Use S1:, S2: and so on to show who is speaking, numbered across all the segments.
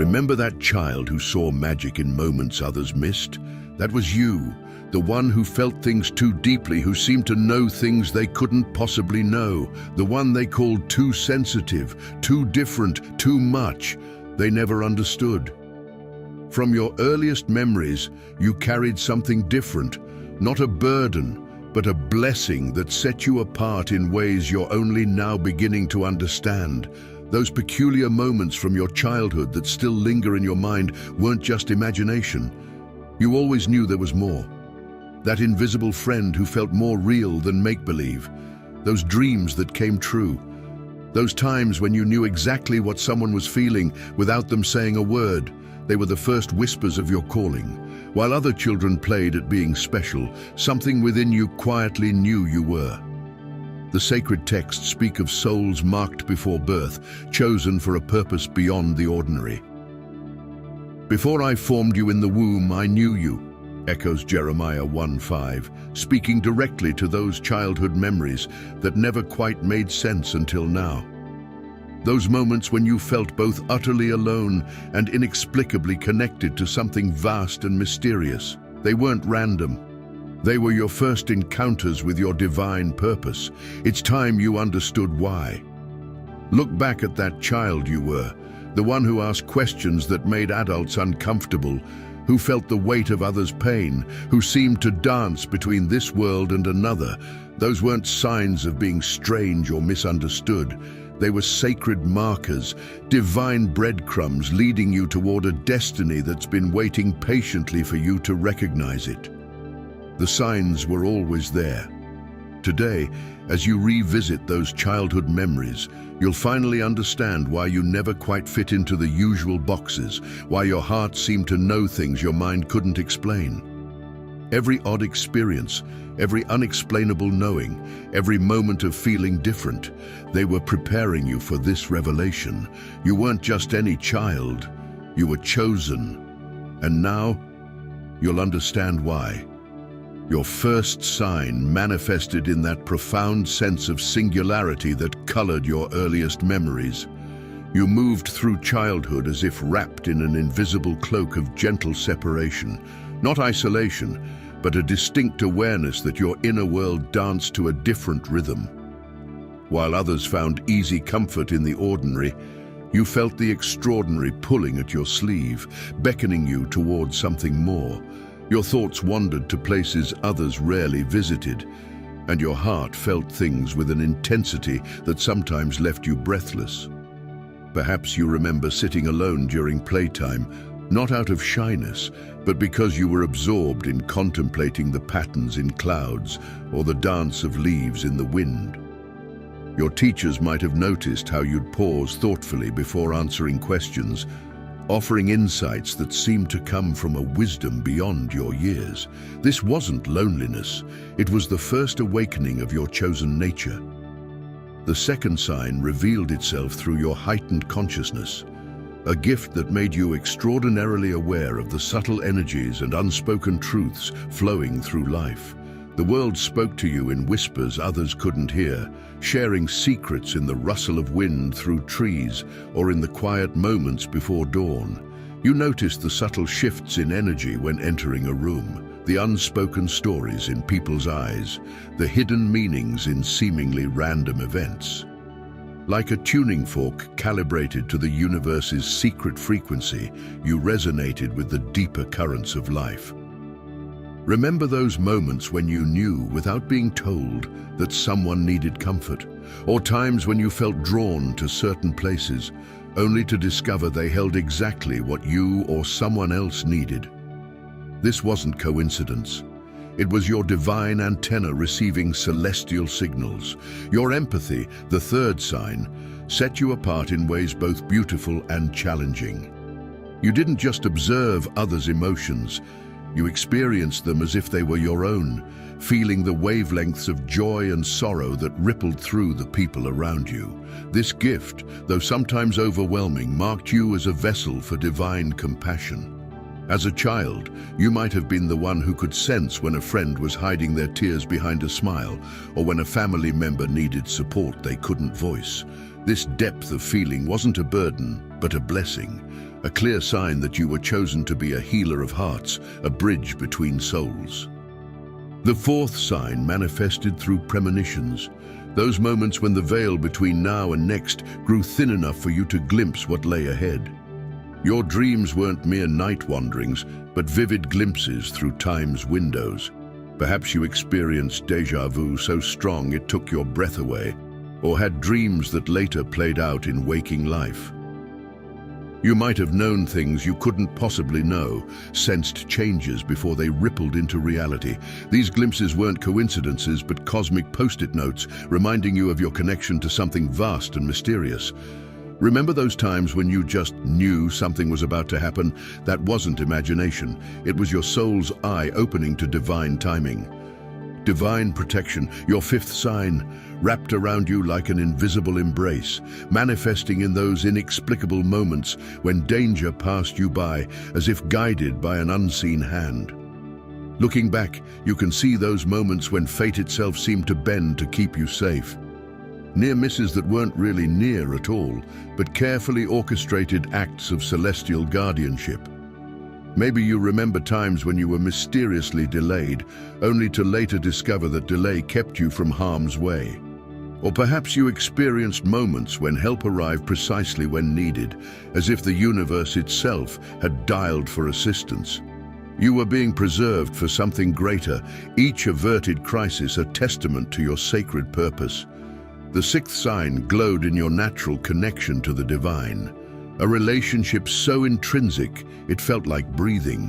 S1: Remember that child who saw magic in moments others missed? That was you, the one who felt things too deeply, who seemed to know things they couldn't possibly know, the one they called too sensitive, too different, too much. They never understood. From your earliest memories, you carried something different, not a burden, but a blessing that set you apart in ways you're only now beginning to understand. Those peculiar moments from your childhood that still linger in your mind weren't just imagination. You always knew there was more. That invisible friend who felt more real than make-believe. Those dreams that came true. Those times when you knew exactly what someone was feeling without them saying a word. They were the first whispers of your calling. While other children played at being special, something within you quietly knew you were. The sacred texts speak of souls marked before birth, chosen for a purpose beyond the ordinary. Before I formed you in the womb, I knew you, echoes Jeremiah 1:5, speaking directly to those childhood memories that never quite made sense until now. Those moments when you felt both utterly alone and inexplicably connected to something vast and mysterious. They weren't random. They were your first encounters with your divine purpose. It's time you understood why. Look back at that child you were, the one who asked questions that made adults uncomfortable, who felt the weight of others' pain, who seemed to dance between this world and another. Those weren't signs of being strange or misunderstood. They were sacred markers, divine breadcrumbs leading you toward a destiny that's been waiting patiently for you to recognize it. The signs were always there. Today, as you revisit those childhood memories, you'll finally understand why you never quite fit into the usual boxes, why your heart seemed to know things your mind couldn't explain. Every odd experience, every unexplainable knowing, every moment of feeling different, they were preparing you for this revelation. You weren't just any child, you were chosen. And now, you'll understand why. Your first sign manifested in that profound sense of singularity that colored your earliest memories. You moved through childhood as if wrapped in an invisible cloak of gentle separation, not isolation, but a distinct awareness that your inner world danced to a different rhythm. While others found easy comfort in the ordinary, you felt the extraordinary pulling at your sleeve, beckoning you towards something more. Your thoughts wandered to places others rarely visited, and your heart felt things with an intensity that sometimes left you breathless. Perhaps you remember sitting alone during playtime, not out of shyness, but because you were absorbed in contemplating the patterns in clouds or the dance of leaves in the wind. Your teachers might have noticed how you'd pause thoughtfully before answering questions, offering insights that seemed to come from a wisdom beyond your years. This wasn't loneliness, it was the first awakening of your chosen nature. The second sign revealed itself through your heightened consciousness, a gift that made you extraordinarily aware of the subtle energies and unspoken truths flowing through life. The world spoke to you in whispers others couldn't hear, sharing secrets in the rustle of wind through trees or in the quiet moments before dawn. You noticed the subtle shifts in energy when entering a room, the unspoken stories in people's eyes, the hidden meanings in seemingly random events. Like a tuning fork calibrated to the universe's secret frequency, you resonated with the deeper currents of life. Remember those moments when you knew, without being told, that someone needed comfort, or times when you felt drawn to certain places, only to discover they held exactly what you or someone else needed. This wasn't coincidence. It was your divine antenna receiving celestial signals. Your empathy, the third sign, set you apart in ways both beautiful and challenging. You didn't just observe others' emotions, you experienced them as if they were your own, feeling the wavelengths of joy and sorrow that rippled through the people around you. This gift, though sometimes overwhelming, marked you as a vessel for divine compassion. As a child, you might have been the one who could sense when a friend was hiding their tears behind a smile, or when a family member needed support they couldn't voice. This depth of feeling wasn't a burden, but a blessing, a clear sign that you were chosen to be a healer of hearts, a bridge between souls. The fourth sign manifested through premonitions, those moments when the veil between now and next grew thin enough for you to glimpse what lay ahead. Your dreams weren't mere night wanderings, but vivid glimpses through time's windows. Perhaps you experienced déjà vu so strong it took your breath away, or had dreams that later played out in waking life. You might have known things you couldn't possibly know, sensed changes before they rippled into reality. These glimpses weren't coincidences, but cosmic post-it notes reminding you of your connection to something vast and mysterious. Remember those times when you just knew something was about to happen? That wasn't imagination. It was your soul's eye opening to divine timing. Divine protection, your fifth sign, wrapped around you like an invisible embrace, manifesting in those inexplicable moments when danger passed you by, as if guided by an unseen hand. Looking back, you can see those moments when fate itself seemed to bend to keep you safe. Near misses that weren't really near at all, but carefully orchestrated acts of celestial guardianship. Maybe you remember times when you were mysteriously delayed, only to later discover that delay kept you from harm's way. Or perhaps you experienced moments when help arrived precisely when needed, as if the universe itself had dialed for assistance. You were being preserved for something greater, each averted crisis a testament to your sacred purpose. The sixth sign glowed in your natural connection to the divine, a relationship so intrinsic it felt like breathing.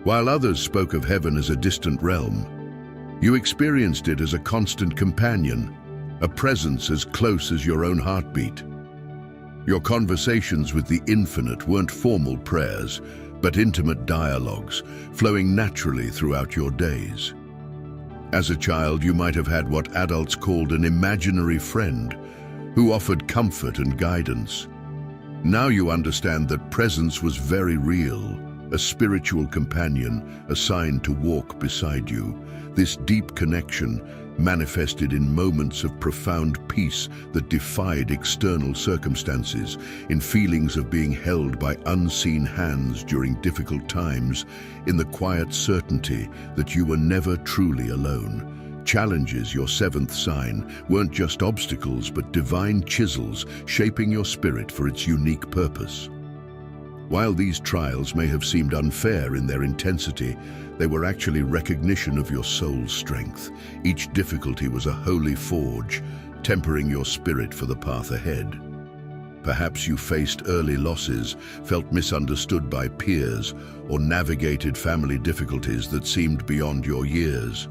S1: While others spoke of heaven as a distant realm, you experienced it as a constant companion, a presence as close as your own heartbeat. Your conversations with the infinite weren't formal prayers, but intimate dialogues, flowing naturally throughout your days. As a child, you might have had what adults called an imaginary friend, who offered comfort and guidance. Now you understand that presence was very real, a spiritual companion assigned to walk beside you. This deep connection manifested in moments of profound peace that defied external circumstances, in feelings of being held by unseen hands during difficult times, in the quiet certainty that you were never truly alone. Challenges, your seventh sign, weren't just obstacles but divine chisels shaping your spirit for its unique purpose. While these trials may have seemed unfair in their intensity, they were actually recognition of your soul's strength. Each difficulty was a holy forge, tempering your spirit for the path ahead. Perhaps you faced early losses, felt misunderstood by peers, or navigated family difficulties that seemed beyond your years.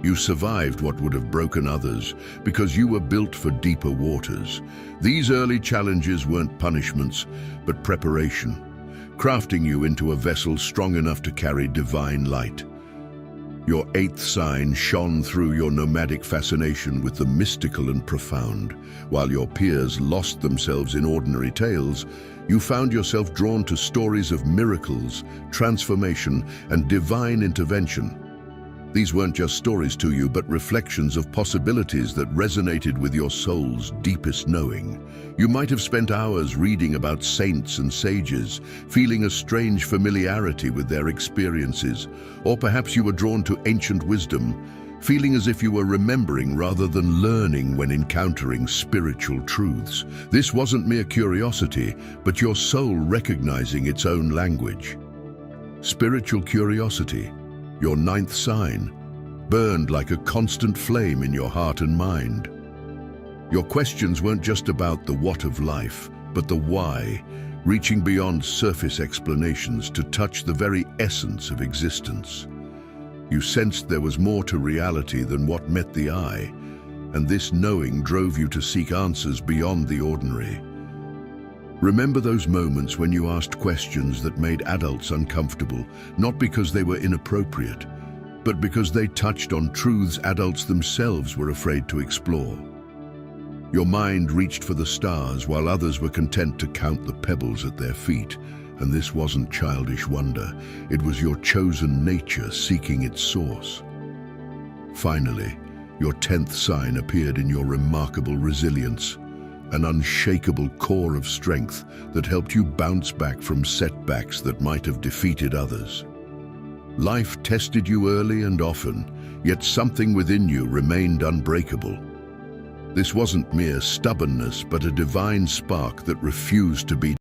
S1: You survived what would have broken others because you were built for deeper waters. These early challenges weren't punishments, but preparation, crafting you into a vessel strong enough to carry divine light. Your eighth sign shone through your nomadic fascination with the mystical and profound. While your peers lost themselves in ordinary tales, you found yourself drawn to stories of miracles, transformation, and divine intervention. These weren't just stories to you, but reflections of possibilities that resonated with your soul's deepest knowing. You might have spent hours reading about saints and sages, feeling a strange familiarity with their experiences, or perhaps you were drawn to ancient wisdom, feeling as if you were remembering rather than learning when encountering spiritual truths. This wasn't mere curiosity, but your soul recognizing its own language. Spiritual curiosity, your ninth sign, burned like a constant flame in your heart and mind. Your questions weren't just about the what of life, but the why, reaching beyond surface explanations to touch the very essence of existence. You sensed there was more to reality than what met the eye, and this knowing drove you to seek answers beyond the ordinary. Remember those moments when you asked questions that made adults uncomfortable, not because they were inappropriate, but because they touched on truths adults themselves were afraid to explore. Your mind reached for the stars while others were content to count the pebbles at their feet, and this wasn't childish wonder, it was your chosen nature seeking its source. Finally, Your 10th sign appeared in your remarkable resilience, an unshakable core of strength that helped you bounce back from setbacks that might have defeated others. Life tested you early and often, yet something within you remained unbreakable. This wasn't mere stubbornness, but a divine spark that refused to be